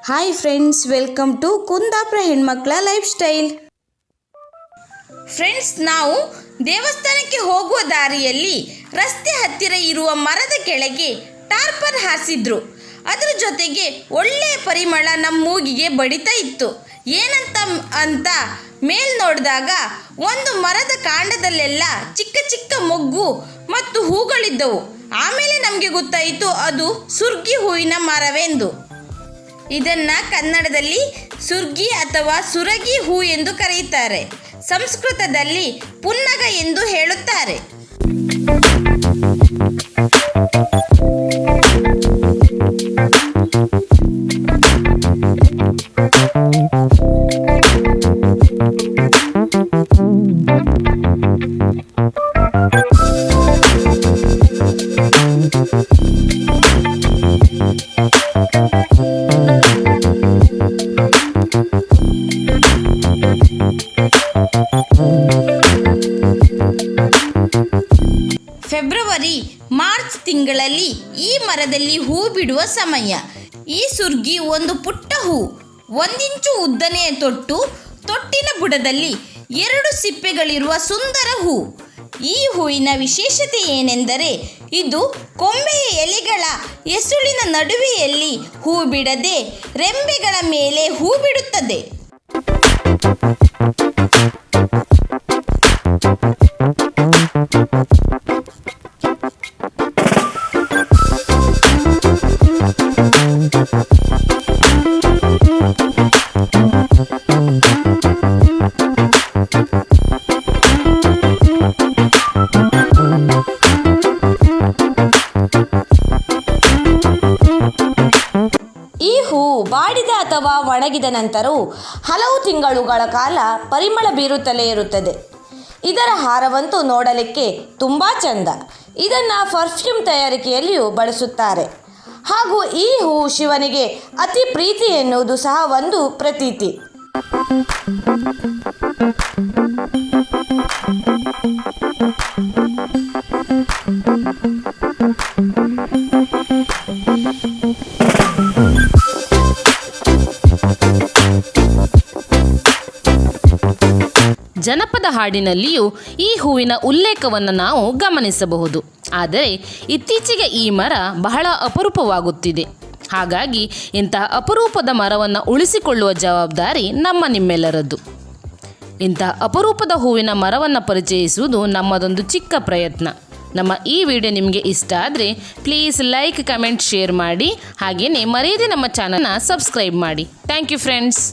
Hi friends, welcome to Kundapura ಹೆಣ್ಮಕ್ಳ life style. Friends, ನಾವು ದೇವಸ್ಥಾನಕ್ಕೆ ಹೋಗುವ ದಾರಿಯಲ್ಲಿ ರಸ್ತೆ ಹತ್ತಿರ ಇರುವ ಮರದ ಕೆಳಗೆ ಟಾರ್ಪಲ್ ಹಾಸಿದ್ರು. ಅದರ ಜೊತೆಗೆ ಒಳ್ಳೆಯ ಪರಿಮಳ ನಮ್ಮ ಮೂಗಿಗೆ ಬಡಿತಾ ಇತ್ತು. ಏನಂತ ಅಂತ ಮೇಲ್ ನೋಡಿದಾಗ ಒಂದು ಮರದ ಕಾಂಡದಲ್ಲೆಲ್ಲ ಚಿಕ್ಕ ಚಿಕ್ಕ ಮೊಗ್ಗು ಮತ್ತು ಹೂಗಳಿದ್ದವು. ಆಮೇಲೆ ನಮಗೆ ಗೊತ್ತಾಯಿತು ಅದು ಸುರ್ಗಿ ಹೂವಿನ ಮರವೆಂದು. ಇದನ್ನು ಕನ್ನಡದಲ್ಲಿ ಸುರ್ಗಿ ಅಥವಾ ಸುರಗಿ ಹೂ ಎಂದು ಕರೆಯುತ್ತಾರೆ. ಸಂಸ್ಕೃತದಲ್ಲಿ ಪುನ್ನಗ ಎಂದು ಹೇಳುತ್ತಾರೆ. ಫೆಬ್ರವರಿ ಮಾರ್ಚ್ ತಿಂಗಳಲ್ಲಿ ಈ ಮರದಲ್ಲಿ ಹೂ ಬಿಡುವ ಸಮಯ. ಈ ಸುರ್ಗಿ ಒಂದು ಪುಟ್ಟ ಹೂ, 1 ಇಂಚು ಉದ್ದನೆಯ ತೊಟ್ಟಿನ ಬುಡದಲ್ಲಿ 2 ಸಿಪ್ಪೆಗಳಿರುವ ಸುಂದರ ಹೂ. ಈ ಹೂವಿನ ವಿಶೇಷತೆ ಏನೆಂದರೆ ಇದು ಕೊಂಬೆಯ ಎಲೆಗಳ ಎಸುಳಿನ ನಡುವೆಯಲ್ಲಿ ಹೂ ಬಿಡದೆ ರೆಂಬೆಗಳ ಮೇಲೆ ಹೂ ಬಿಡುತ್ತದೆ. ಈ ಹೂ ಬಾಡಿದ ಅಥವಾ ಒಣಗಿದ ನಂತರವೂ ಹಲವು ತಿಂಗಳುಗಳ ಕಾಲ ಪರಿಮಳ ಬೀರುತ್ತಲೇ ಇರುತ್ತದೆ. ಇದರ ಹಾರವಂತೂ ನೋಡಲಿಕ್ಕೆ ತುಂಬ ಚೆಂದ. ಇದನ್ನು ಪರ್ಫ್ಯೂಮ್ ತಯಾರಿಕೆಯಲ್ಲಿಯೂ ಬಳಸುತ್ತಾರೆ. ಹಾಗೂ ಈ ಹೂ ಶಿವನಿಗೆ ಅತಿ ಪ್ರೀತಿ ಎನ್ನುವುದು ಸಹ ಒಂದು ಪ್ರತೀತಿ. ಜನಪದ ಹಾಡಿನಲ್ಲಿಯೂ ಈ ಹೂವಿನ ಉಲ್ಲೇಖವನ್ನು ನಾವು ಗಮನಿಸಬಹುದು. ಆದರೆ ಇತ್ತೀಚೆಗೆ ಈ ಮರ ಬಹಳ ಅಪರೂಪವಾಗುತ್ತಿದೆ. ಹಾಗಾಗಿ ಇಂತಹ ಅಪರೂಪದ ಮರವನ್ನು ಉಳಿಸಿಕೊಳ್ಳುವ ಜವಾಬ್ದಾರಿ ನಿಮ್ಮೆಲ್ಲರದ್ದು. ಇಂತಹ ಅಪರೂಪದ ಹೂವಿನ ಮರವನ್ನು ಪರಿಚಯಿಸುವುದು ನಮ್ಮದೊಂದು ಚಿಕ್ಕ ಪ್ರಯತ್ನ. ನಮ್ಮ ಈ ವಿಡಿಯೋ ನಿಮಗೆ ಇಷ್ಟ ಆದರೆ ಪ್ಲೀಸ್ ಲೈಕ್, ಕಮೆಂಟ್, ಶೇರ್ ಮಾಡಿ. ಹಾಗೆಯೇ ಮರೆಯದೆ ನಮ್ಮ ಚಾನಲ್ನ ಸಬ್ಸ್ಕ್ರೈಬ್ ಮಾಡಿ. Thank you friends.